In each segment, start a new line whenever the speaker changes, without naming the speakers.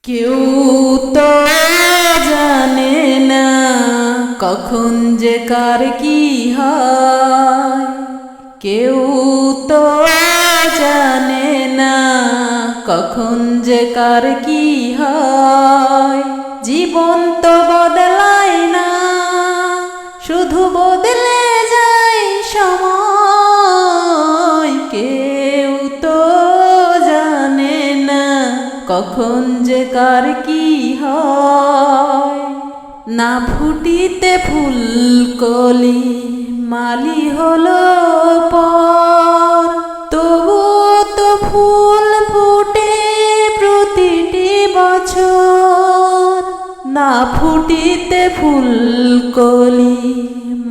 কেউ তো জানে না কখন যে কার কি হয়। কেউ তো জানে না কখন যে কার কি হয়। জীবন তো বদলায় না, শুধু বদলে যায় সময়। কেউ তো জানে না কখন যে কার কি হয়। না ফুটিতে ফুলকলি মালি হলো পর, তবুও তো ফুল ফুটে প্রতিটি বছর। না ফুটিতে ফুলকলি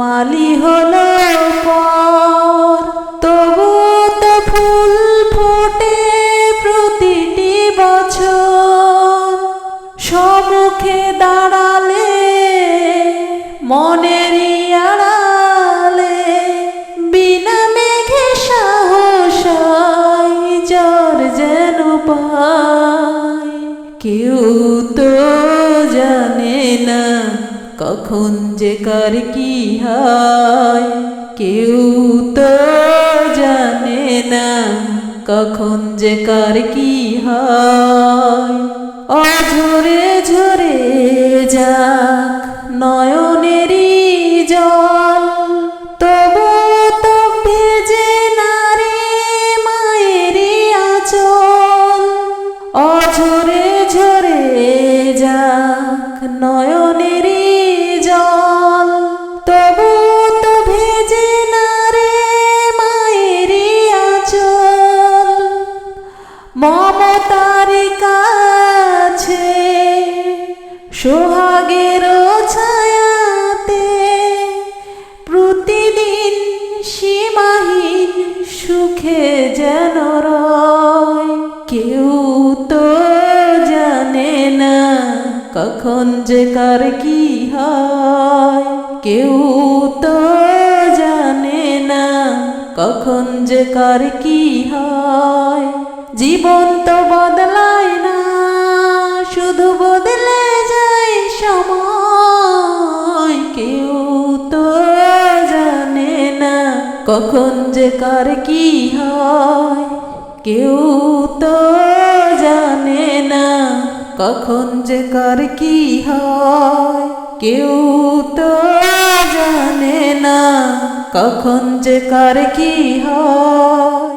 মালি হলো পর, তবুও তো ফুল ফোটে প্রতিটি বছর। সম্মুখে দাঁড়ালে মনেরই আড়ালে বিনা মেঘে সাহস হয়, জ্বর যেন পায়। কেউ তো জানে না কখন যে কার কি হয়। কেউ তো জানে না কখন যে কার কি হয়। অঝরে ঝরে যাক নয়নেরই জল, তবু তো ভেজে না রে মায়েরই আঁচল। অঝরে ঝরে যাক নয়নেরই জল, তবু তো ভেজে না রে মায়েরই আঁচল। মমতার কাছে সোহাগের ছায়াতে প্রতিদিন সীমাহীন সুখে যেন রয়। কেউ তো জানে না কখন যে কার কি হয়। কেউ তো জানে না কখন যে কার কি হয়। জীবন তো বদলায় না, শুধু বদলে যায় সময়। কেউ তো জানে না কখন যে কার কি হয়। কেউ তো জানে না কখন যে কার কি হয়। কেউ তো জানে না কখন যে কার কি হয়।